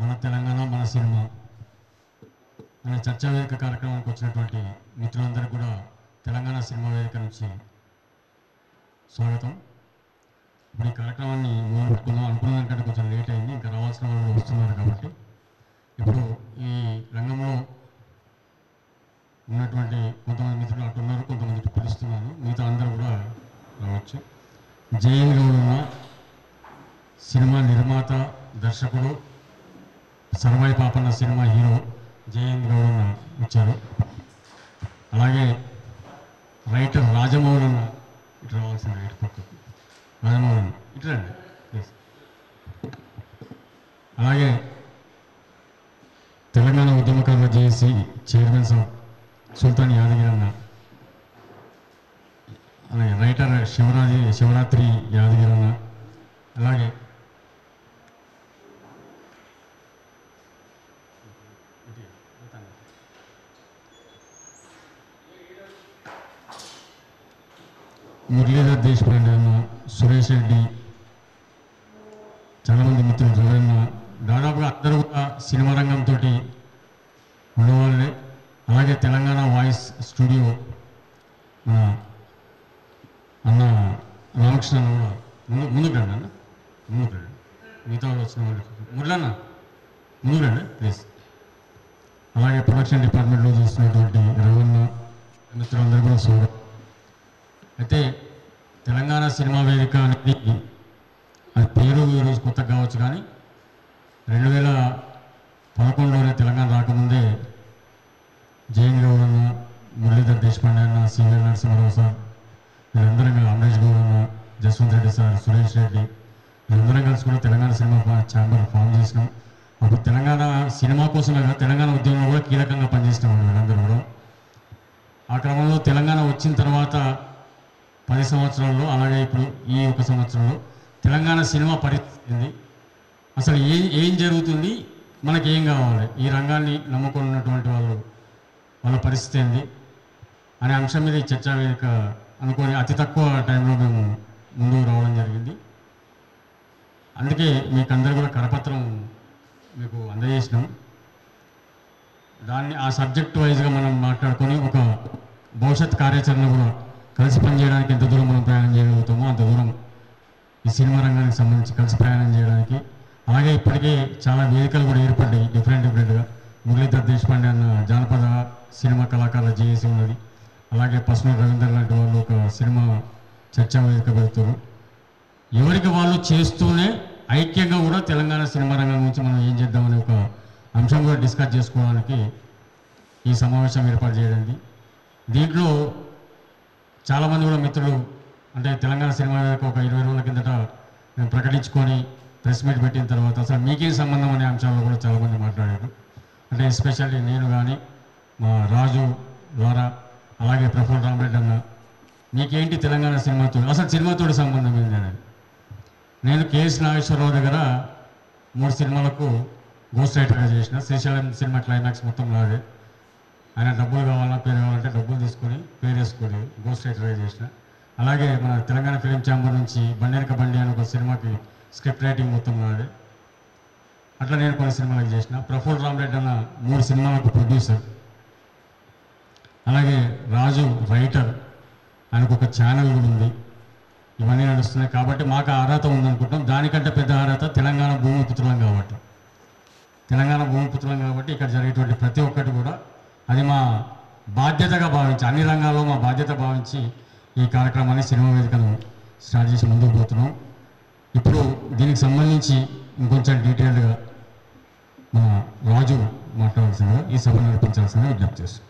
మన తెలంగాణ మన సినిమా అనే చర్చా వేదిక కార్యక్రమానికి వచ్చినటువంటి మిత్రులందరికీ కూడా తెలంగాణ సినిమా వేదిక నుంచి స్వాగతం. ఇప్పుడు ఈ కార్యక్రమాన్ని మొదలుపెట్టుకుందాం అనుకున్న దానికంటే కొంచెం లేట్ అయింది, ఇంకా రావాల్సిన వాళ్ళు వస్తున్నారు కాబట్టి ఇప్పుడు ఈ రంగంలో ఉన్నటువంటి కొంతమంది మిత్రులు అంటున్నారు, కొంతమంది పిలుస్తున్నాను, మిగతా అందరూ కూడా రావచ్చు. జేఎన్లో ఉన్న సినిమా నిర్మాత దర్శకుడు Sarvai Papanna cinema hero JN Gaudanna వచ్చారు. అలాగే రైటర్ రాజమౌళి అన్న ఇటు రావాల్సిన రైట్ పక్కకు రాజమౌళి ఇటు రండి ప్లీజ్. అలాగే తెలంగాణ ఉద్యమకారుల జేఏసీ చైర్మన్ సుల్తాన్ యాదగిరి అన్న, అలాగే రైటర్ శివరాత్రి యాదగిరి అన్న, అలాగే మురళీధర్ దేశపాండే అన్న, సురేష్ రెడ్డి, చాలామంది మిత్రులు చూడన్న, దాదాపుగా అందరూ కూడా సినిమా రంగంతో ఉన్నవాళ్ళే. అలాగే తెలంగాణ వాయిస్ స్టూడియో మన అన్న రామకృష్ణ అన్న కూడా ముందుకు రండి అన్న, ముందుకు రండి. మిగతా వాళ్ళు వచ్చిన వాళ్ళు మురళన్న ముందుకు రండి ప్లీజ్. అలాగే ప్రొడక్షన్ డిపార్ట్మెంట్లో చూస్తున్నటువంటి రవణ మిత్రులందరూ కూడా స్వాగతం. అయితే తెలంగాణ సినిమా వేదిక అనేది అది పేరు ఈరోజు కొత్తగా కావచ్చు, కానీ 2011లోనే తెలంగాణ రాకముందే జేఎన్ గౌడన్న, మురళీధర్ దేశపాండే అన్న, సివిఎల్ నరసింహారావు సార్, వీళ్ళందరం అమరేష్ గౌడన్న, జస్వంత్ రెడ్డి సార్, సురేష్ రెడ్డి, వీళ్ళందరం కలిసి కూడా తెలంగాణ సినిమా ఛాంబర్ ఫామ్ చేసినాం. అప్పుడు తెలంగాణ సినిమా కోసం తెలంగాణ ఉద్యమంలో కూడా కీలకంగా పనిచేసినాం వీళ్ళందరూ కూడా. ఆ క్రమంలో తెలంగాణ వచ్చిన తర్వాత 10 సంవత్సరాల్లో, అలాగే ఇప్పుడు ఈ 1 సంవత్సరంలో తెలంగాణ సినిమా పరిస్థితి అసలు ఏం జరుగుతుంది, మనకి ఏం కావాలి, ఈ రంగాన్ని నమ్ముకొని ఉన్నటువంటి వాళ్ళ పరిస్థితి ఏంది అనే అంశం మీద ఈ చర్చా వేదిక అనుకొని అతి తక్కువ టైంలో మేము ముందుకు రావడం జరిగింది. అందుకే మీకు అందరు కూడా కరపత్రం మీకు అందజేసినాం. దాన్ని ఆ సబ్జెక్ట్ వైజ్గా మనం మాట్లాడుకొని ఒక భవిష్యత్ కార్యాచరణ కూడా కలిసి పనిచేయడానికి ఎంత దూరం మనం ప్రయాణం చేయగలుగుతామో అంత దూరం ఈ సినిమా రంగానికి సంబంధించి కలిసి ప్రయాణం చేయడానికి. అలాగే ఇప్పటికే చాలా వేదికలు కూడా ఏర్పడ్డాయి డిఫరెంట్గా. మురళీధర్ దేశపాండే అన్న జానపద సినిమా కళాకారుల జేఏసీ ఉన్నది. అలాగే పసుమూరి రవీందర్ లాంటి వాళ్ళు ఒక సినిమా చర్చా వేదిక పెడుతారు. ఎవరికి వాళ్ళు చేస్తూనే ఐక్యంగా కూడా తెలంగాణ సినిమా రంగం గురించి మనం ఏం చేద్దామనే ఒక అంశం కూడా డిస్కస్ చేసుకోవడానికి ఈ సమావేశం ఏర్పాటు చేయడానికి. దీంట్లో చాలామంది కూడా మిత్రులు అంటే తెలంగాణ సినిమా ఒక 20 రోజుల కిందట మేము ప్రకటించుకొని ప్రెస్ మీట్ పెట్టిన తర్వాత అసలు మీకేం సంబంధం అనే అంశాల్లో కూడా చాలామంది మాట్లాడారు. అంటే ఎస్పెషల్లీ నేను కానీ మా రాజు ద్వారా, అలాగే ప్రఫుల్ రామరెడ్డి అన్న, మీకేంటి తెలంగాణ సినిమాతో అసలు సినిమాతోటి సంబంధం ఏంటి అనేది. నేను కేఎస్ నాగేశ్వరరావు దగ్గర 3 సినిమాలకు గోస్ట్ రైటర్గా చేసిన. శ్రీశైలం సినిమా క్లైమాక్స్ మొత్తం నాదే. ఆయన డబ్బులు కావాలన్నా పేరు కావాలంటే డబ్బులు తీసుకొని పేరు వేసుకొని గోస్ట్ రైటర్గా చేసిన. అలాగే మన తెలంగాణ ఫిలిం ఛాంబర్ నుంచి బండెనక బండి అని ఒక సినిమాకి స్క్రిప్ట్ రైటింగ్ మొత్తం నాదే. అట్లా నేను కొన్ని సినిమాలకు చేసిన. ప్రఫుల్ రామరెడ్డి అన్న 3 సినిమాలకు ప్రొడ్యూసర్. అలాగే రాజు రైటర్, ఆయనకు ఒక ఛానల్ కూడా ఉంది. ఇవన్నీ నడుస్తున్నాయి కాబట్టి మాకు అర్హత ఉందనుకుంటాం. దానికంటే పెద్ద అర్హత తెలంగాణ భూమిపుత్రులం కాబట్టి. తెలంగాణ భూమిపుత్రులం కాబట్టి ఇక్కడ జరిగేటువంటి ప్రతి ఒక్కటి కూడా అది మా బాధ్యతగా భావించి, అన్ని రంగాల్లో మా బాధ్యత భావించి ఈ కార్యక్రమాన్ని సినిమా వేదికను స్టార్ట్ చేసి ముందుకు పోతున్నాం. ఇప్పుడు దీనికి సంబంధించి ఇంకొంచెం డీటెయిల్డ్గా మన రాజు మాట్లాడాల్సిందిగా, ఈ సభ నడిపించాల్సిందిగా విజ్ఞప్తి చేస్తాం.